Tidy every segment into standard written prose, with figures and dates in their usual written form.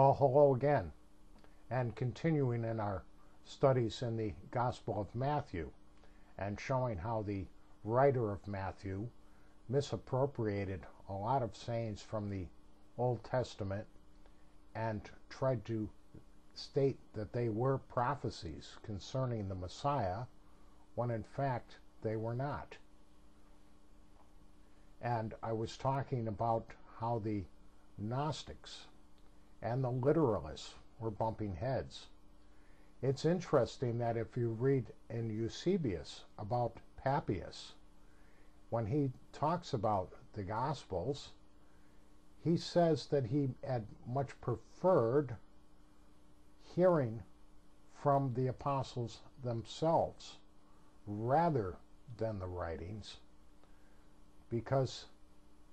Well, hello again, and continuing in our studies in the Gospel of Matthew and showing how the writer of Matthew misappropriated a lot of sayings from the Old Testament and tried to state that they were prophecies concerning the Messiah when in fact they were not. And I was talking about how the Gnostics and the literalists were bumping heads. It's interesting that if you read in Eusebius about Papias, when he talks about the Gospels, he says that he had much preferred hearing from the apostles themselves rather than the writings, because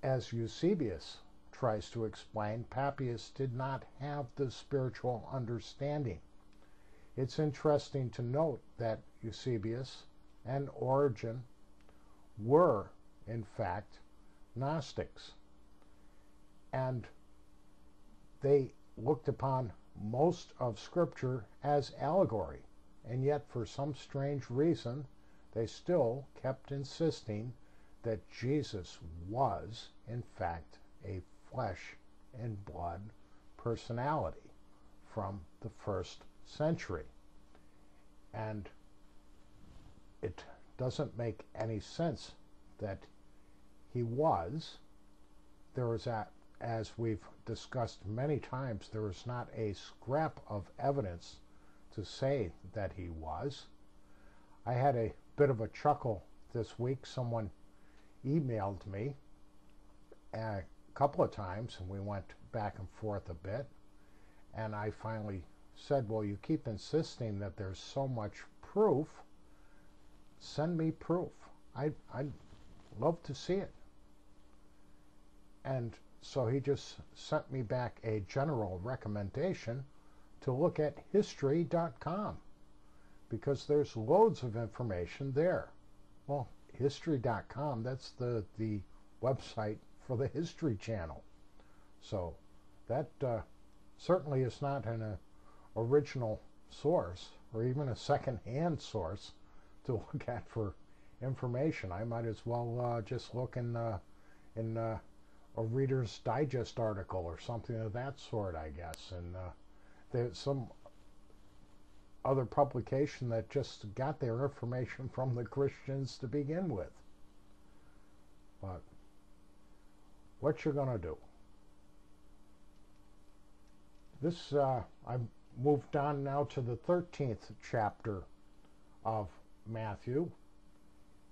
as Eusebius tries to explain, Papias did not have the spiritual understanding. It's interesting to note that Eusebius and Origen were, in fact, Gnostics, and they looked upon most of Scripture as allegory, and yet for some strange reason they still kept insisting that Jesus was, in fact, a flesh and blood personality from the first century. And it doesn't make any sense that he was. There is, as we've discussed many times, there is not a scrap of evidence to say that he was. I had a bit of a chuckle this week. Someone emailed me a couple of times, and we went back and forth a bit, and I finally said, well, you keep insisting that there's so much proof. Send me proof. I'd love to see it. And so he just sent me back a general recommendation to look at history.com, because there's loads of information there. Well, history.com, that's the website for the History Channel. So that certainly is not an original source or even a second-hand source to look at for information. I might as well just look in a Reader's Digest article or something of that sort, I guess. And there's some other publication that just got their information from the Christians to begin with. But what you're going to do? This, I've moved on now to the 13th chapter of Matthew,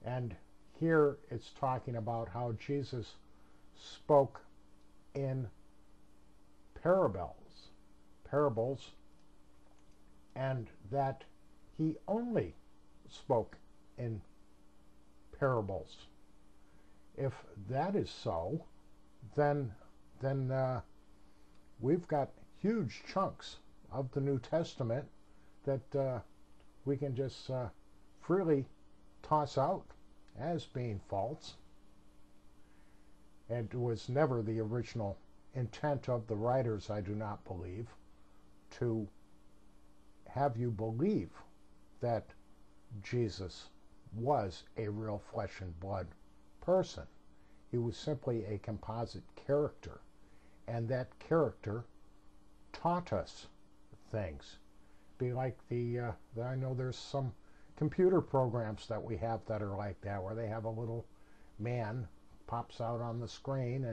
and here it's talking about how Jesus spoke in parables, and that he only spoke in parables. If that is so, then we've got huge chunks of the New Testament that we can just freely toss out as being false. And it was never the original intent of the writers, I do not believe, to have you believe that Jesus was a real flesh and blood person. He was simply a composite character, and that character taught us things. Be like I know there's some computer programs that we have that are like that, where they have a little man pops out on the screen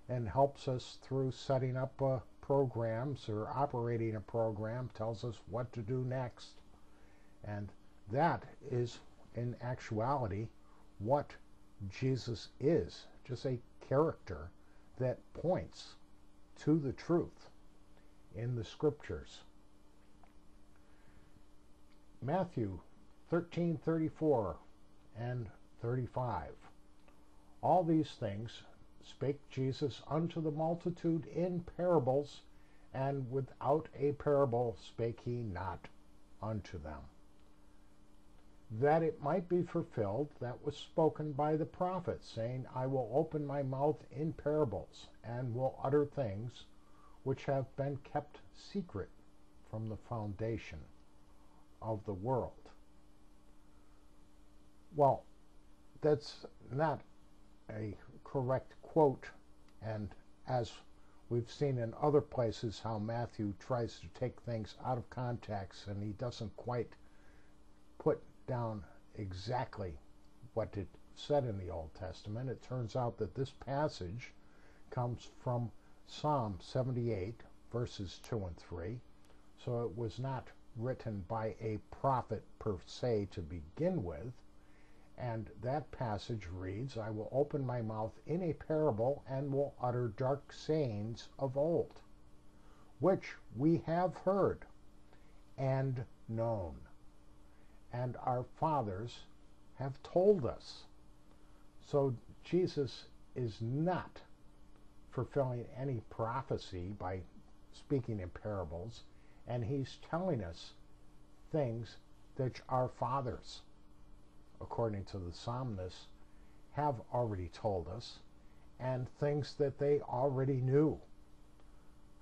and helps us through setting up programs or operating a program, tells us what to do next. And that is, in actuality, what Jesus is, just a character that points to the truth in the Scriptures. Matthew 13:34 and 35. All these things spake Jesus unto the multitude in parables, and without a parable spake he not unto them, that it might be fulfilled that was spoken by the prophet, saying, I will open my mouth in parables, and will utter things which have been kept secret from the foundation of the world. Well, that's not a correct quote, and as we've seen in other places how Matthew tries to take things out of context and he doesn't quite put down exactly what it said in the Old Testament. It turns out that this passage comes from Psalm 78, verses 2 and 3. So it was not written by a prophet per se to begin with. And that passage reads, I will open my mouth in a parable and will utter dark sayings of old, which we have heard and known, and our fathers have told us. So Jesus is not fulfilling any prophecy by speaking in parables, and he's telling us things that our fathers, according to the psalmist, have already told us, and things that they already knew.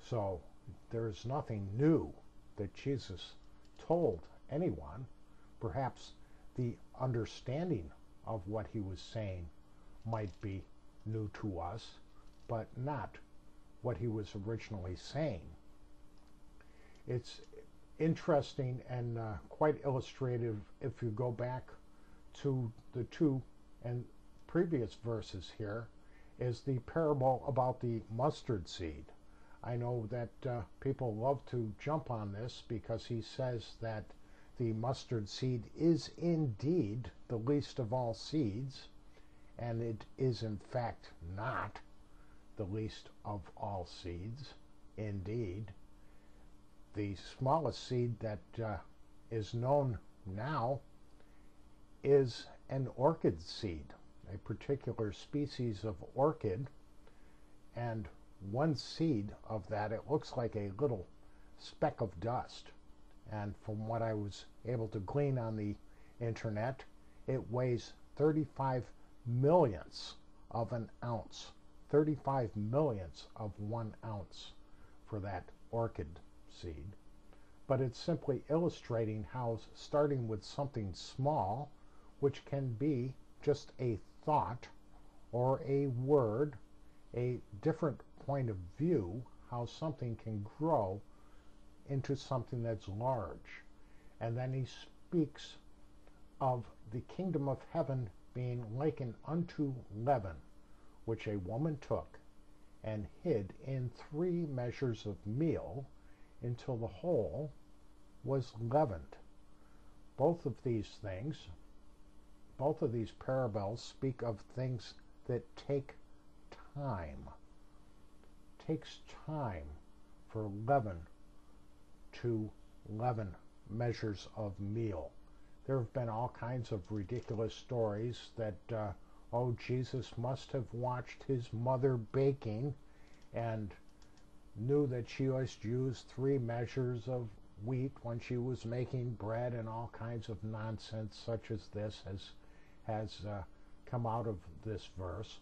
So there's nothing new that Jesus told anyone. Perhaps the understanding of what he was saying might be new to us, but not what he was originally saying. It's interesting and quite illustrative if you go back to the two and previous verses here, is the parable about the mustard seed. I know that people love to jump on this because he says that the mustard seed is indeed the least of all seeds, and it is in fact not the least of all seeds. Indeed, the smallest seed that is known now is an orchid seed, a particular species of orchid, and one seed of that, it looks like a little speck of dust. And from what I was able to glean on the internet, it weighs 35 millionths of an ounce. 35 millionths of 1 ounce for that orchid seed. But it's simply illustrating how starting with something small, which can be just a thought or a word, a different point of view, how something can grow into something that's large. And then he speaks of the kingdom of heaven being likened unto leaven, which a woman took and hid in 3 measures of meal until the whole was leavened. Both of these things, both of these parables speak of things that take time. It takes time for leaven to leaven measures of meal. There have been all kinds of ridiculous stories that, oh, Jesus must have watched his mother baking and knew that she must use 3 measures of wheat when she was making bread, and all kinds of nonsense such as this has come out of this verse.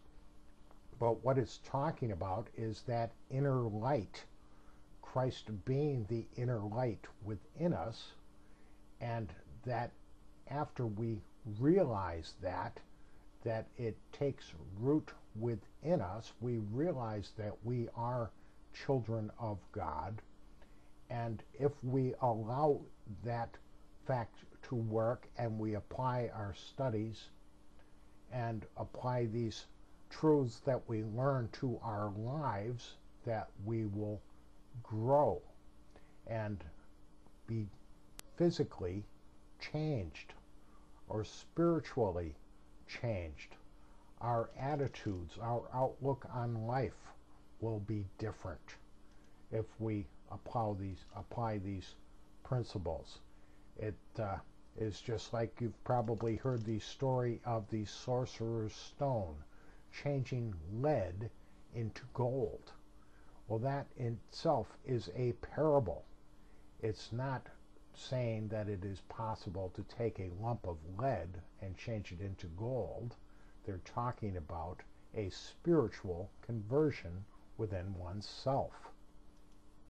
But what it's talking about is that inner light, Christ being the inner light within us, and that after we realize that it takes root within us, we realize that we are children of God, and if we allow that fact to work and we apply our studies and apply these truths that we learn to our lives, that we will grow and be physically changed or spiritually changed. Our attitudes, our outlook on life will be different if we apply these principles. It is just like you've probably heard the story of the sorcerer's stone changing lead into gold. Well, that in itself is a parable. It's not saying that it is possible to take a lump of lead and change it into gold. They're talking about a spiritual conversion within oneself.